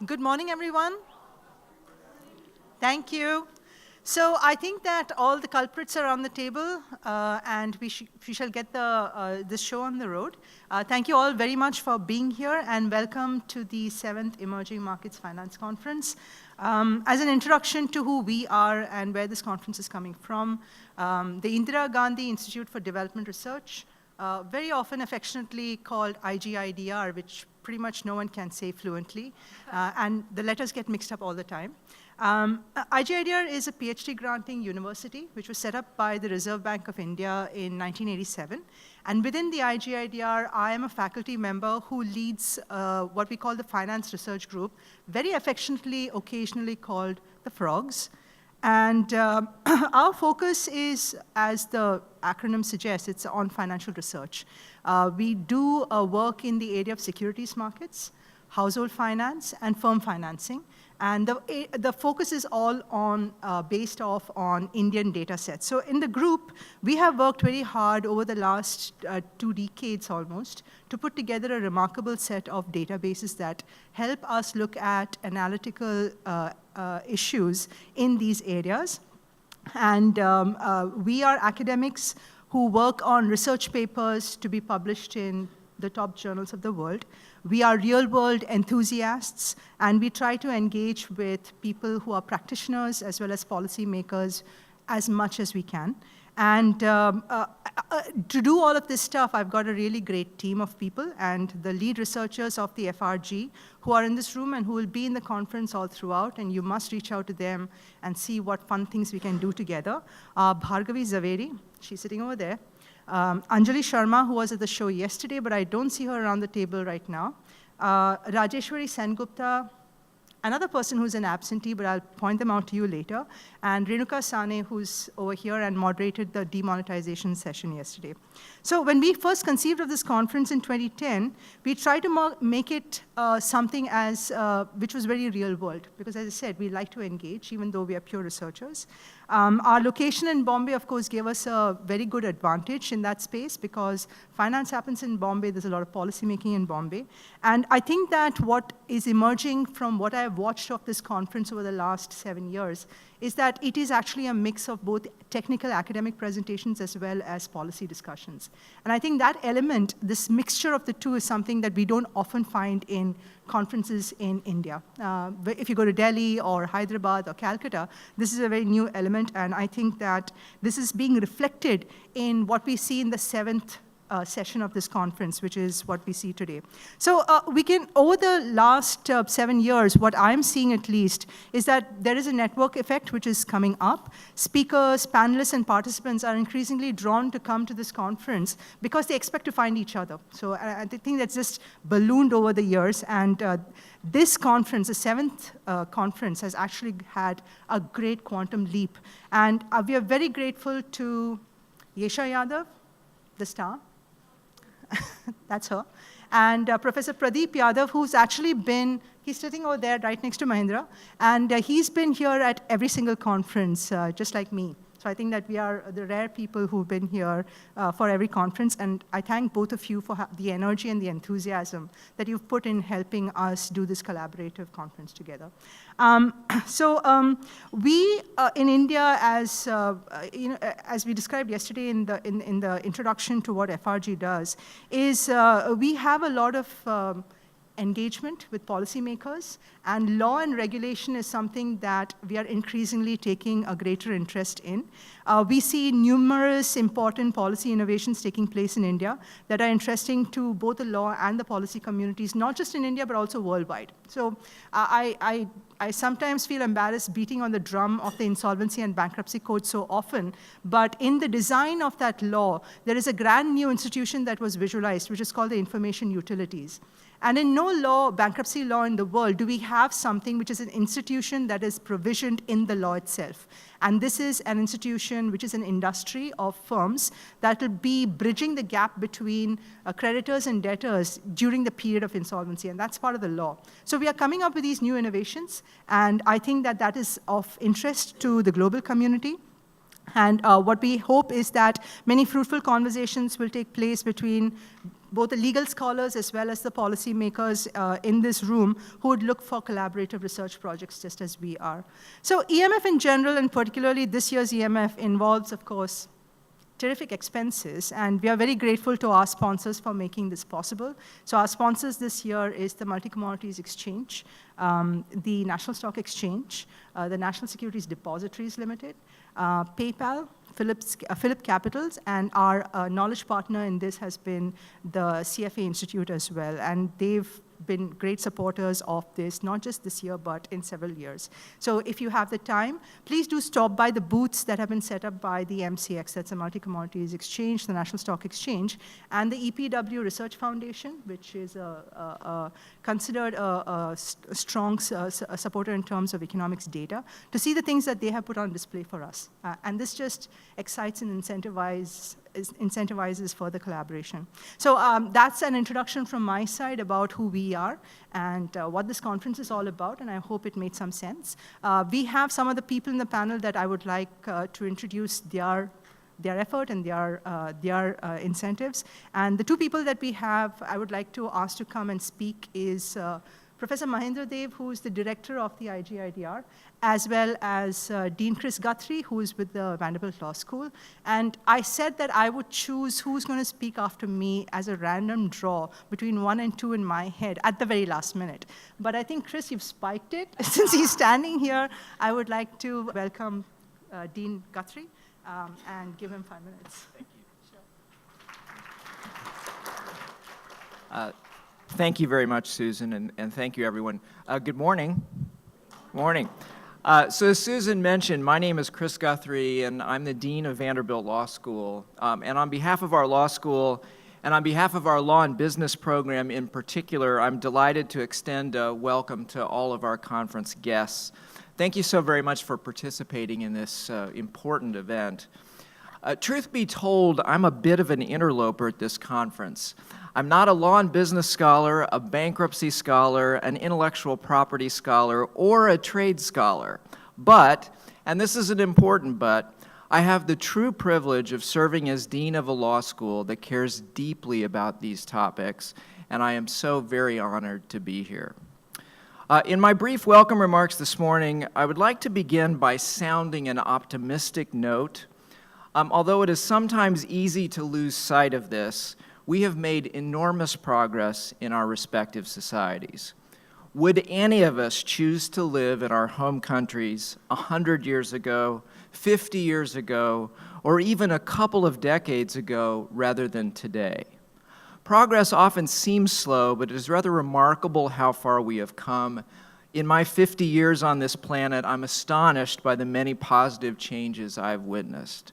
Good morning, everyone. Thank you. So I think that all the culprits are on the table, and we shall get this show on the road. Thank you all very much for being here, and welcome to the 7th Emerging Markets Finance Conference. As an introduction to who we are and where this conference is coming from, the Indira Gandhi Institute for Development Research, very often affectionately called IGIDR, which pretty much no one can say fluently, and the letters get mixed up all the time. IGIDR is a PhD granting university which was set up by the Reserve Bank of India in 1987. And within the IGIDR, I am a faculty member who leads what we call the Finance Research Group, very affectionately, occasionally called the Frogs. And our focus is, as the acronym suggests, it's on financial research. We do work in the area of securities markets, household finance, and firm financing. And the focus is all on, based off on Indian data sets. So in the group, we have worked very hard over the last 2 decades almost to put together a remarkable set of databases that help us look at analytical issues in these areas. And we are academics who work on research papers to be published in the top journals of the world. We are real-world enthusiasts, and we try to engage with people who are practitioners as well as policymakers as much as we can. And to do all of this stuff, I've got a really great team of people, and the lead researchers of the FRG who are in this room and who will be in the conference all throughout, and you must reach out to them and see what fun things we can do together. Bhargavi Zaveri, she's sitting over there. Anjali Sharma, who was at the show yesterday, but I don't see her around the table right now. Rajeshwari Sengupta, another person who's an absentee, but I'll point them out to you later. And Renuka Sane, who's over here and moderated the demonetization session yesterday. So when we first conceived of this conference in 2010, we tried to make it something which was very real world, because as I said, we like to engage, even though we are pure researchers. Our location in Bombay, of course, gave us a very good advantage in that space, because finance happens in Bombay, there's a lot of policy making in Bombay. And I think that what is emerging from what I've watched of this conference over the last 7 years is that it is actually a mix of both technical academic presentations as well as policy discussions. And I think that element, this mixture of the two, is something that we don't often find in conferences in India. If you go to Delhi or Hyderabad or Calcutta, this is a very new element, and I think that this is being reflected in what we see in the 7th session of this conference, which is what we see today. So over the last 7 years, what I'm seeing at least is that there is a network effect which is coming up. Speakers, panelists, and participants are increasingly drawn to come to this conference because they expect to find each other. So I think that's just ballooned over the years, and this conference, the 7th conference, has actually had a great quantum leap. And we are very grateful to Yesha Yadav, the star. That's her. And Professor Pradeep Yadav, who's actually been, he's sitting over there right next to Mahendra, and he's been here at every single conference, just like me. So I think that we are the rare people who've been here for every conference, and I thank both of you for the energy and the enthusiasm that you've put in helping us do this collaborative conference together. We in India, as as we described yesterday in the introduction to what FRG does, is we have a lot of engagement with policymakers, and law and regulation is something that we are increasingly taking a greater interest in. We see numerous important policy innovations taking place in India that are interesting to both the law and the policy communities, not just in India, but also worldwide. So I sometimes feel embarrassed beating on the drum of the insolvency and bankruptcy code so often, but in the design of that law, there is a grand new institution that was visualized, which is called the information utilities. And in no law, bankruptcy law in the world, do we have something which is an institution that is provisioned in the law itself. And this is an institution which is an industry of firms that will be bridging the gap between creditors and debtors during the period of insolvency, and that's part of the law. So we are coming up with these new innovations, and I think that that is of interest to the global community. And what we hope is that many fruitful conversations will take place between both the legal scholars as well as the policymakers in this room who would look for collaborative research projects just as we are. So EMF in general, and particularly this year's EMF, involves, of course, terrific expenses, and we are very grateful to our sponsors for making this possible. So our sponsors this year is the Multi-Commodities Exchange, the National Stock Exchange, the National Securities Depositories Limited, PayPal, Phillip Capitals, and our knowledge partner in this has been the CFA Institute as well, and they've been great supporters of this, not just this year, but in several years. So if you have the time, please do stop by the booths that have been set up by the MCX, that's the Multi-Commodities Exchange, the National Stock Exchange, and the EPW Research Foundation, which is considered a strong supporter in terms of economics data, to see the things that they have put on display for us. And this just excites and incentivizes further collaboration. So that's an introduction from my side about who we are and what this conference is all about, and I hope it made some sense. We have some of the people in the panel that I would like to introduce their effort and their incentives. And the two people that we have, I would like to ask to come and speak is Professor Mahendra, who is the director of the IGIDR, as well as Dean Chris Guthrie, who is with the Vanderbilt Law School. And I said that I would choose who's going to speak after me as a random draw between 1 and 2 in my head at the very last minute. But I think, Chris, you've spiked it. Since he's standing here, I would like to welcome Dean Guthrie and give him 5 minutes. Thank you. Thank you very much, Susan, and thank you, everyone. Good morning. Morning. So as Susan mentioned, my name is Chris Guthrie, and I'm the Dean of Vanderbilt Law School. And on behalf of our law school, and on behalf of our law and business program in particular, I'm delighted to extend a welcome to all of our conference guests. Thank you so very much for participating in this important event. Truth be told, I'm a bit of an interloper at this conference. I'm not a law and business scholar, a bankruptcy scholar, an intellectual property scholar, or a trade scholar. But, and this is an important but, I have the true privilege of serving as dean of a law school that cares deeply about these topics, and I am so very honored to be here. In my brief welcome remarks this morning, I would like to begin by sounding an optimistic note. Although it is sometimes easy to lose sight of this, we have made enormous progress in our respective societies. Would any of us choose to live in our home countries 100 years ago, 50 years ago, or even a couple of decades ago rather than today? Progress often seems slow, but it is rather remarkable how far we have come. In my 50 years on this planet, I'm astonished by the many positive changes I've witnessed.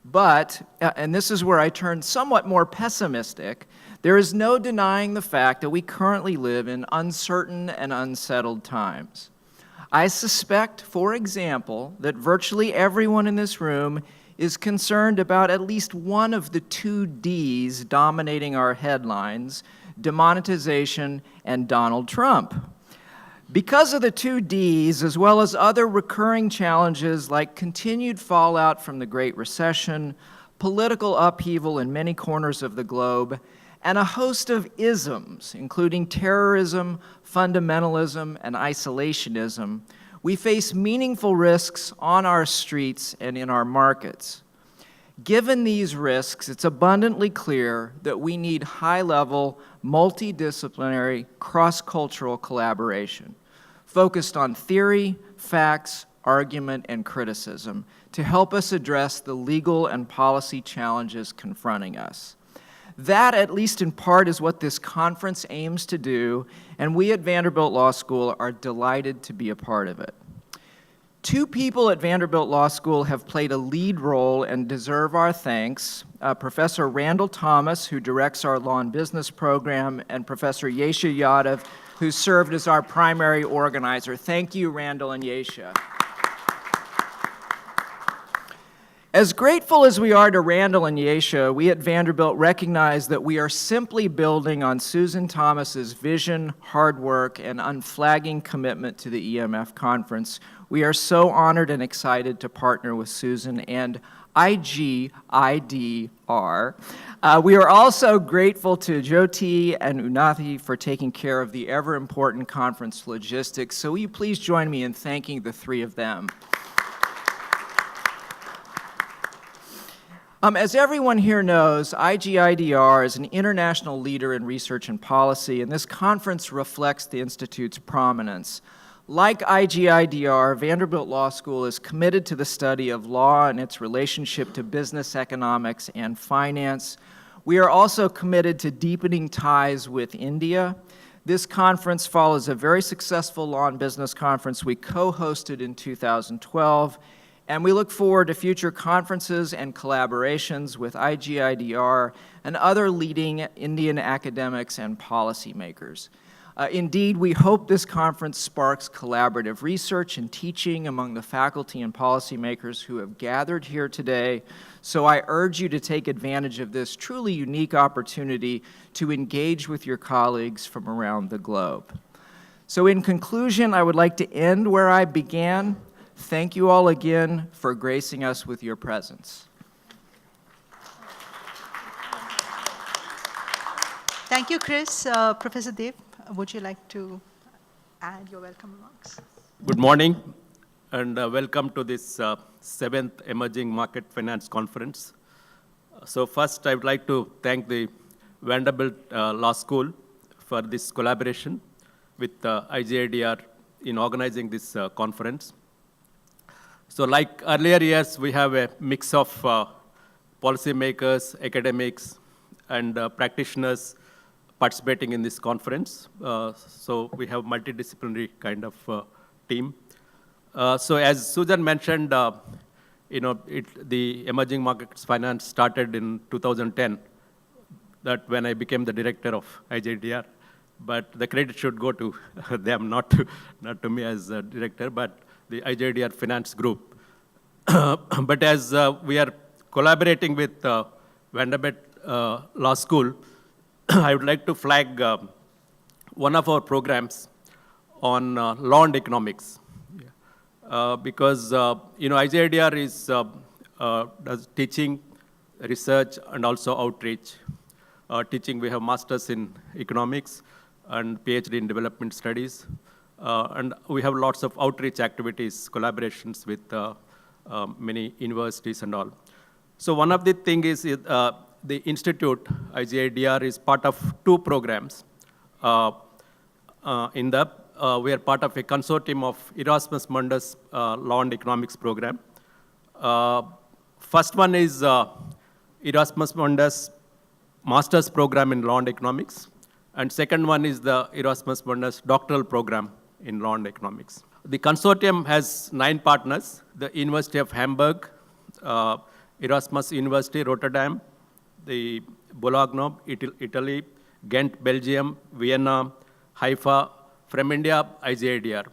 But, and this is where I turn somewhat more pessimistic, there is no denying the fact that we currently live in uncertain and unsettled times. I suspect, for example, that virtually everyone in this room is concerned about at least one of the 2 Ds dominating our headlines, demonetization and Donald Trump. Because of the 2 Ds, as well as other recurring challenges like continued fallout from the Great Recession, political upheaval in many corners of the globe, and a host of isms, including terrorism, fundamentalism, and isolationism, we face meaningful risks on our streets and in our markets. Given these risks, it's abundantly clear that we need high-level, multidisciplinary, cross-cultural collaboration, focused on theory, facts, argument, and criticism to help us address the legal and policy challenges confronting us. That, at least in part, is what this conference aims to do, and we at Vanderbilt Law School are delighted to be a part of it. 2 people at Vanderbilt Law School have played a lead role and deserve our thanks. Professor Randall Thomas, who directs our law and business program, and Professor Yesha Yadav, who served as our primary organizer. Thank you, Randall and Yesha. As grateful as we are to Randall and Yesha, we at Vanderbilt recognize that we are simply building on Susan Thomas's vision, hard work, and unflagging commitment to the EMF conference. We are so honored and excited to partner with Susan and IGIDR. We are also grateful to Jyoti and Unathi for taking care of the ever-important conference logistics. So will you please join me in thanking the three of them? As everyone here knows, IGIDR is an international leader in research and policy, and this conference reflects the Institute's prominence. Like IGIDR, Vanderbilt Law School is committed to the study of law and its relationship to business, economics, and finance. We are also committed to deepening ties with India. This conference follows a very successful law and business conference we co-hosted in 2012, and we look forward to future conferences and collaborations with IGIDR and other leading Indian academics and policymakers. Indeed, we hope this conference sparks collaborative research and teaching among the faculty and policymakers who have gathered here today. So I urge you to take advantage of this truly unique opportunity to engage with your colleagues from around the globe. So in conclusion, I would like to end where I began. Thank you all again for gracing us with your presence. Thank you, Chris. Professor Dev, would you like to add your welcome remarks? Good morning, and welcome to this 7th Emerging Market Finance Conference. So first, I would like to thank the Vanderbilt Law School for this collaboration with IGIDR in organizing this conference. So like earlier years, we have a mix of policymakers, academics, and practitioners participating in this conference. So we have multidisciplinary kind of team. So as Susan mentioned, the emerging markets finance started in 2010. That when I became the director of IGIDR, but the credit should go to them, not to me as a director, but the IGIDR finance group. But as we are collaborating with Vanderbilt Law School, I would like to flag one of our programs on law and economics. Because IGIDR is does teaching, research, and also outreach. Teaching, we have masters in economics and PhD in development studies. And we have lots of outreach activities, collaborations with many universities and all. So one of the things is the institute, IGIDR, is part of two programs. We are part of a consortium of Erasmus Mundus Law and Economics program. First one is Erasmus Mundus Master's program in Law and Economics. And second one is the Erasmus Mundus Doctoral program in Law and Economics. The consortium has 9 partners: the University of Hamburg, Erasmus University, Rotterdam, the Bologna, Italy, Ghent, Belgium, Vienna, Haifa, from India, IGIDR,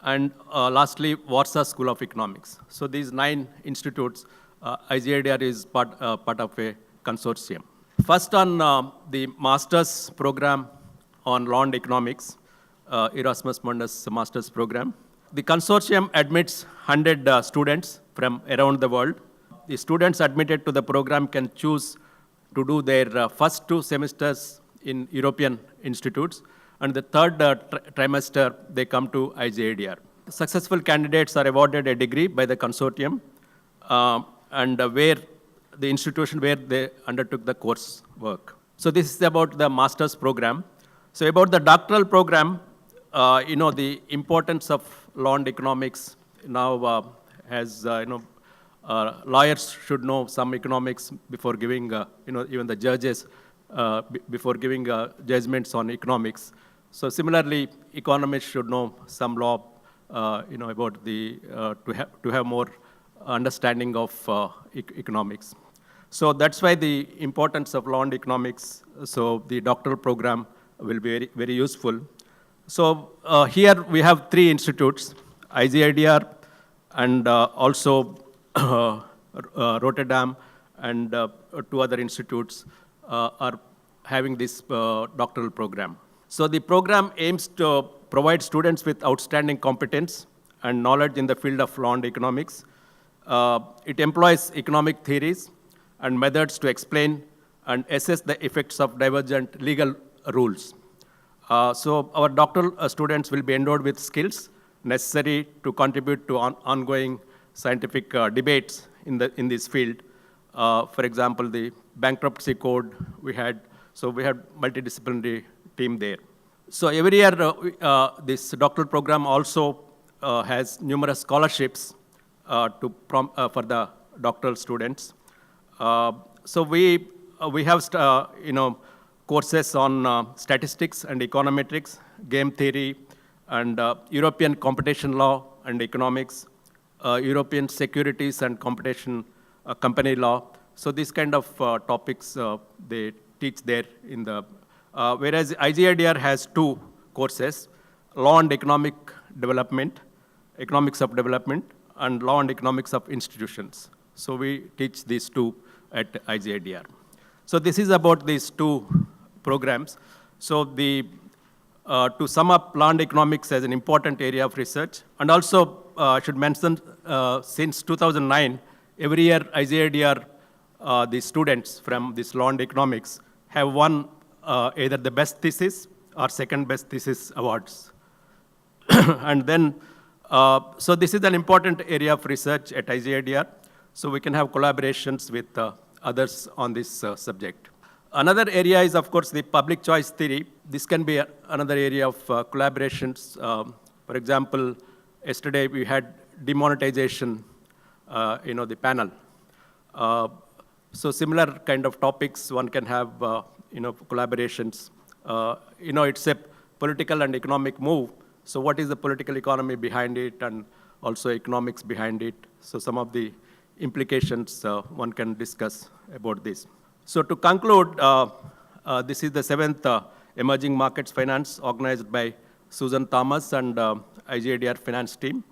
and lastly, Warsaw School of Economics. So these 9 institutes, IGIDR is part of a consortium. First on the master's program on law and economics, Erasmus Mundus master's program. The consortium admits 100 students from around the world. The students admitted to the program can choose to do their first 2 semesters in European institutes, and the third trimester they come to IGIDR. Successful candidates are awarded a degree by the consortium and where the institution where they undertook the course work. So this is about the master's program. So about the doctoral program, the importance of law and economics now has, lawyers should know some economics before giving, even the judges, before giving judgments on economics. So similarly, economists should know some law, about the, to have more understanding of economics. So that's why the importance of law and economics, so the doctoral program will be very, very useful. So here we have 3 institutes, IGIDR and also Rotterdam, and 2 other institutes are having this doctoral program. So the program aims to provide students with outstanding competence and knowledge in the field of law and economics. It employs economic theories and methods to explain and assess the effects of divergent legal rules. So our doctoral students will be endowed with skills necessary to contribute to ongoing scientific debates in this field. For example, the bankruptcy code we had multidisciplinary team there. So every year, this doctoral program also has numerous scholarships for the doctoral students. So we have courses on statistics and econometrics, game theory, and European competition law and economics, European securities and competition company law. So these kind of topics they teach there in the, whereas IGIDR has 2 courses, law and economic development, economics of development, and law and economics of institutions. So we teach these 2 at IGIDR. So this is about these 2 programs. So to sum up, law and economics as an important area of research, and also I should mention, since 2009, every year IGIDR, the students from this law and economics have won either the best thesis or second best thesis awards. And then, so this is an important area of research at IGIDR. So we can have collaborations with others on this subject. Another area is, of course, the public choice theory. This can be another area of collaborations. For example, yesterday we had demonetization, the panel. So similar kind of topics, one can have, collaborations. It's a political and economic move. So what is the political economy behind it, and also economics behind it? So some of the implications one can discuss about this. So to conclude, this is the 7th Emerging Markets Finance organized by Susan Thomas and IGIDR finance team.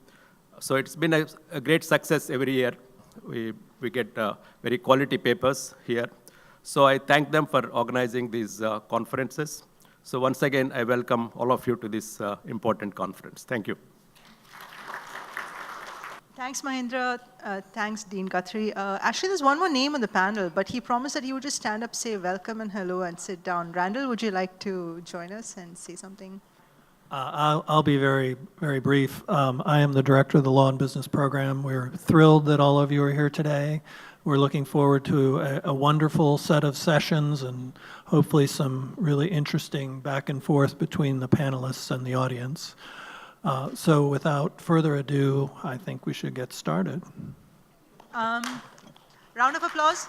So it's been a great success every year. We get very quality papers here. So I thank them for organizing these conferences. So once again, I welcome all of you to this important conference. Thank you. Thanks, Mahendra. Thanks, Dean Guthrie. Actually, there's one more name on the panel, but he promised that he would just stand up, say welcome and hello, and sit down. Randall, would you like to join us and say something? I'll be very, very brief. I am the director of the Law and Business Program. We're thrilled that all of you are here today. We're looking forward to a wonderful set of sessions and hopefully some really interesting back and forth between the panelists and the audience. So without further ado, I think we should get started. Round of applause.